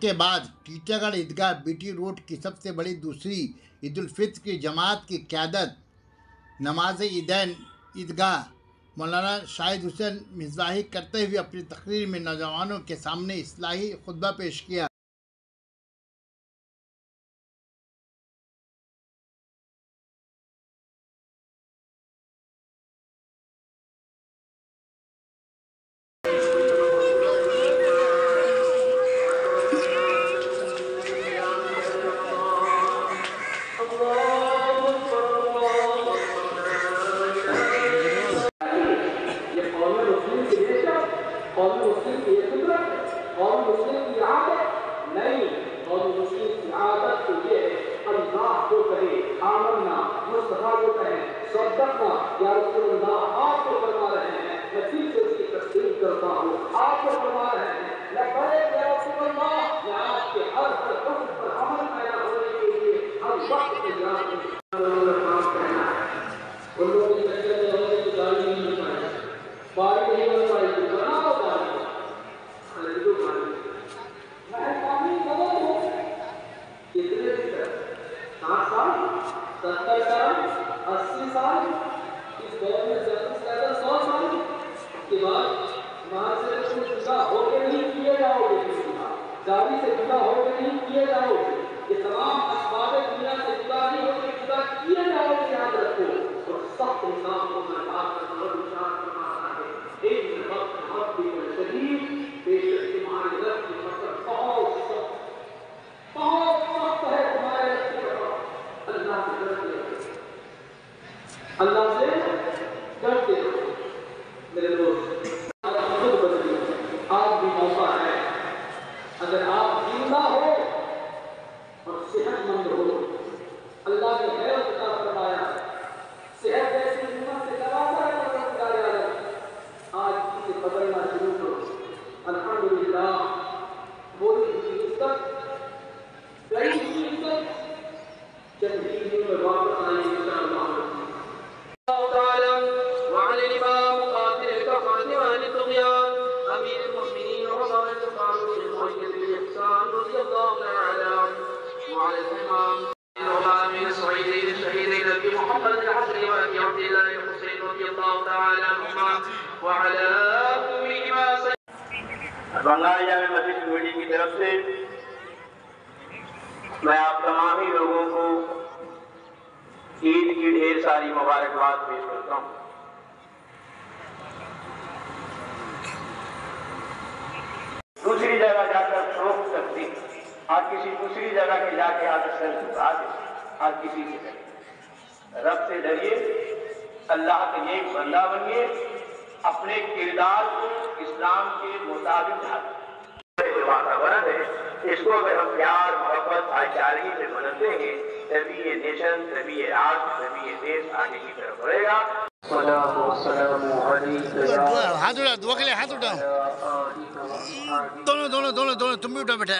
کے بعد ٹیٹاگڑھ عیدگاہ BT road کی سب سے بڑی دوسری عید الفطر کی جماعت کی قیادت نماز عیدین عیدگاہ مولانا شاہد حسین مصباحی کرتے ہوئے اپنی تقریر میں نوجوانوں کے سامنے اصلاحی خطبہ پیش کیا۔ اللہ سے ڈرتے ہو میرے دوست، خود بدلیے، آج بھی موقع ہے۔ اگر آپ زندہ ہو اور صحت مند ہو، اللہ نے خیر عطا فرمایا، صحت جیسی نعمت سے نوازا ہے پروردگار عالم، آج اسے بدلنا شروع کرو۔ الحمدللہ، وہی عزت، گئی ہوئی عزت چند چیزوں میں واپس آئی انشاءاللہ۔ وعن الإمام قاتل الكفرة وأهل الطغيان أمير المؤمنين عمر بن الفاروق المؤيد بالإحسان رضي الله تعالى عنه، وعلى الإمام الغلام الصعيدي الشهيد أبي محمد الحسن وأبي عبد الله الحسين رضي الله تعالى عنهما وعلى أمهما بنگال جامع مسجد کمیٹی کی طرف سے میں آپ تمام ہی لوگوں کو عید کی ڈھیر ساری مبارکباد پیش کرتا ہوں۔ دوسری جگہ جا کر فروخت سکتی، آج کسی دوسری جگہ کے جا کے آج سر جھکا دے، آج کسی کی جگہ رب سے ڈریے، اللہ کے نیک بندہ بنیے، اپنے کردار کو اسلام کے مطابق ڈھالیں۔ واتاورن ہے، اس کو اگر ہم پیار محبت بھائی چارگی سے بنتے ہیں تبھی یہ نیشن، تبھی یہ راج، تبھی یہ دیش آگے کی طرف بڑھے گا۔ ہاتھ اٹھا، دعا کے لیے ہاتھ اٹھا، دونوں دونوں دونوں دونوں، تم بھی اٹھا بیٹھا۔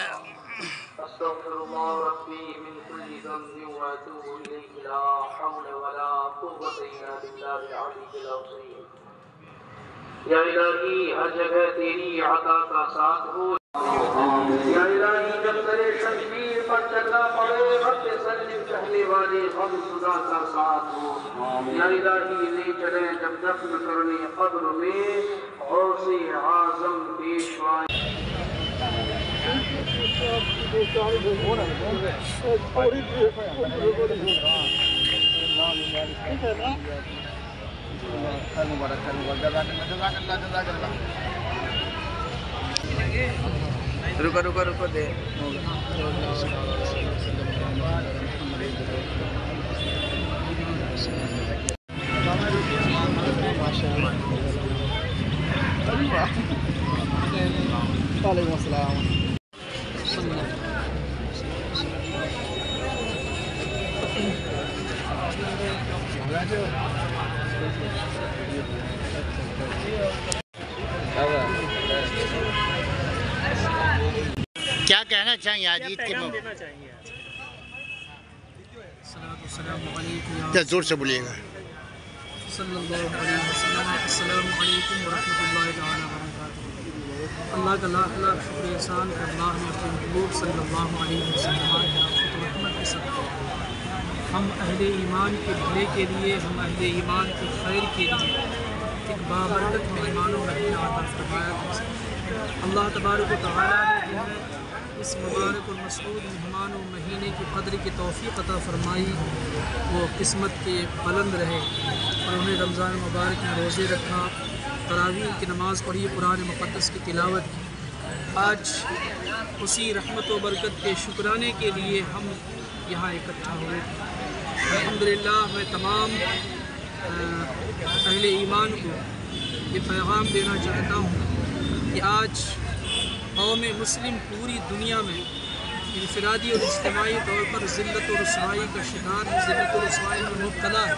استغفر اللہ ربی من کل ذنب واتوب الیہ لا حول ولا قوة الا باللہ العلی العظیم۔ یا الہی ہر جگہ تیری عطا کا ساتھ ہو، یا الہی جب سرے شمشیر پر چلنا پڑے رب سلم کہنے والے غم خدا کا ساتھ ہو، یا الہی لے چلے جب دفن کرنے قبر میں غوث اعظم پیشوائے۔ رکو رکو رکو دے وعلیکم السلام۔ کیا کہنا چاہیے آج عید کے موقع؟ زور سے بولیے گا۔ صلی اللہ علیہ وسلم۔ السلام علیکم ورحمۃ اللہ تعالی وبرکاتہ۔ اللہ کا لاکھ لاکھ شکر احسان کہ اللہ نے اپنے محبوب صلی اللہ علیہ وسلم کی رحمت کے ساتھ ہم اہل ایمان کے بھلے کے لیے، ہم اہل ایمان کے خیر کے لیے ایک بابرکت مہمان و مہینہ عطا فرمایا ہے۔ اللہ تبارک و تعالیٰ نے جو ہے اس مبارک اور مسعود مہمان و مہینے کی قدر کی توفیق عطا فرمائی، وہ قسمت کے بلند رہے اور انہیں رمضان مبارک میں روزے رکھا، تراویح کی نماز پڑھی، قرآن مقدس کی تلاوت کی۔ آج اسی رحمت و برکت کے شکرانے کے لیے ہم یہاں اکٹھا ہوئے۔ الحمدللہ میں تمام اہل ایمان کو یہ پیغام دینا چاہتا ہوں کہ آج قوم مسلم پوری دنیا میں انفرادی اور اجتماعی طور پر ذلت و رسوائی کا شکار ہے، ذلت و رسوائی میں مبتلا ہے،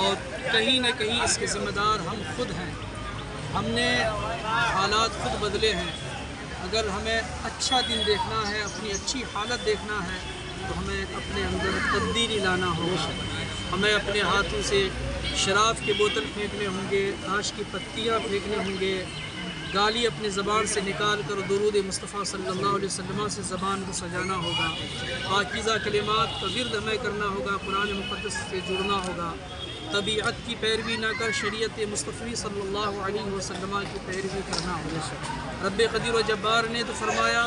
اور کہیں نہ کہیں اس کے ذمہ دار ہم خود ہیں۔ ہم نے حالات خود بدلے ہیں۔ اگر ہمیں اچھا دن دیکھنا ہے، اپنی اچھی حالت دیکھنا ہے، تو ہمیں اپنے اندر تبدیلی لانا ہوگا۔ ہمیں اپنے ہاتھوں سے شراب کے بوتل پھینکنے ہوں گے، تاش کی پتیاں پھینکنے ہوں گے، گالی اپنی زبان سے نکال کر درود مصطفیٰ صلی اللہ علیہ وسلم سے زبان کو سجانا ہوگا، پاکیزہ کلمات کا ورد ہمیں کرنا ہوگا، قرآن مقدس سے جڑنا ہوگا، طبیعت کی پیروی نہ کر شریعت مصطفی صلی اللہ علیہ وسلم کی پیروی کرنا ہوگا۔ رب قدیر و جبار نے تو فرمایا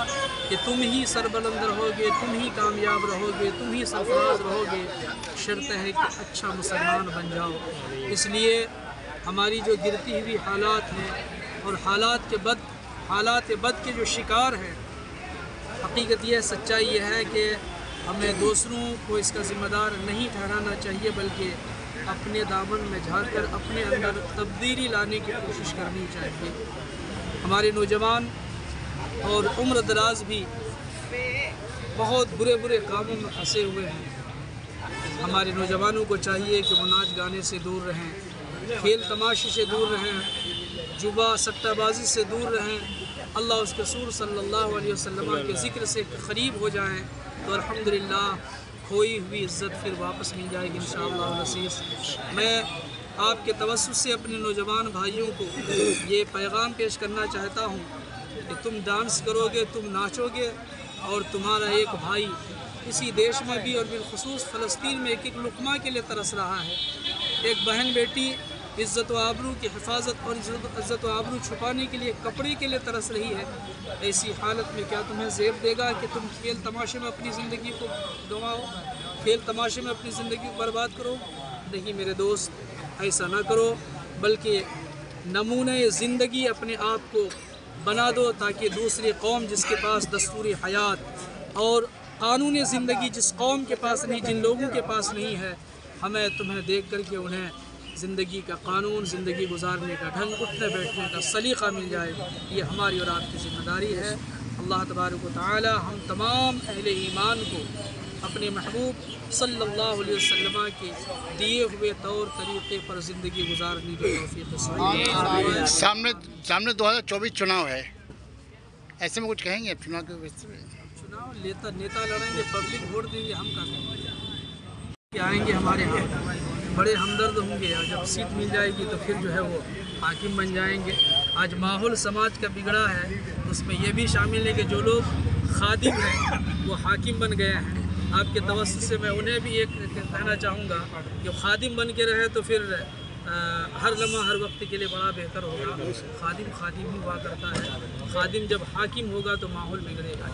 کہ تم ہی سربلند رہو گے، تم ہی کامیاب رہو گے، تم ہی سرفراز رہو گے، شرط ہے کہ اچھا مسلمان بن جاؤ۔ اس لیے ہماری جو گرتی ہوئی حالات ہیں اور حالات بد کے جو شکار ہیں، حقیقت یہ سچائی یہ ہے کہ ہمیں دوسروں کو اس کا ذمہ دار نہیں ٹھہرانا چاہیے، بلکہ اپنے دامن میں جھانک کر اپنے اندر تبدیلی لانے کی کوشش کرنی چاہیے۔ ہمارے نوجوان اور عمر دراز بھی بہت برے کاموں میں پھنسے ہوئے ہیں۔ ہمارے نوجوانوں کو چاہیے کہ وہ ناچ گانے سے دور رہیں، کھیل تماشے سے دور رہیں، جوا سٹہ بازی سے دور رہیں، اللہ اس کے رسول صلی اللہ علیہ وسلم کے ذکر سے قریب ہو جائیں تو الحمدللہ کھوئی ہوئی عزت پھر واپس مل جائے گی انشاءاللہ العزیز۔ میں آپ کے توسط سے اپنے نوجوان بھائیوں کو یہ پیغام پیش کرنا چاہتا ہوں کہ تم ڈانس کرو گے، تم ناچو گے، اور تمہارا ایک بھائی اسی دیش میں بھی اور بالخصوص فلسطین میں ایک لقمہ کے لیے ترس رہا ہے۔ ایک بہن بیٹی عزت و آبرو کی حفاظت اور عزت و آبرو چھپانے کے لیے کپڑے کے لیے ترس رہی ہے۔ ایسی حالت میں کیا تمہیں زیب دے گا کہ تم کھیل تماشے میں اپنی زندگی کو گنواؤ، کھیل تماشے میں اپنی زندگی کو برباد کرو؟ نہیں میرے دوست، ایسا نہ کرو، بلکہ نمونہ زندگی اپنے آپ کو بنا دو، تاکہ دوسری قوم جس کے پاس دستوری حیات اور قانون زندگی جس قوم کے پاس نہیں، جن لوگوں کے پاس نہیں ہے، ہمیں تمہیں دیکھ کر کے انہیں زندگی کا قانون، زندگی گزارنے کا ڈھنگ، اٹھنے بیٹھنے کا سلیقہ مل جائے۔ یہ ہماری اور آپ کی ذمہ داری ہے۔ اللہ تبارک و تعالی ہم تمام اہل ایمان کو اپنے محبوب صلی اللہ علیہ وسلم کے دیے ہوئے طور طریقے پر زندگی گزارنے کی توفیق نصیب فرمائے۔ سامنے 2024 چناؤ ہے، ایسے میں کچھ کہیں گے آپ چناؤ کے وجہ سے؟ چناؤ نیتا لڑیں گے، پبلک ووٹ دیں گے، ہم کہاں آئیں گے؟ ہمارے ہاں بڑے ہمدرد ہوں گے، اور جب سیٹ مل جائے گی تو پھر جو ہے وہ حاکم بن جائیں گے۔ آج ماحول سماج کا بگڑا ہے، اس میں یہ بھی شامل ہے کہ جو لوگ خادم ہیں وہ حاکم بن گئے ہیں۔ آپ کے توسط سے میں انہیں بھی ایک کہنا چاہوں گا کہ خادم بن کے رہے تو پھر ہر لمحہ ہر وقت کے لیے بڑا بہتر ہوگا۔ خادم ہی ہوا کرتا ہے، خادم جب حاکم ہوگا تو ماحول بگڑے گا۔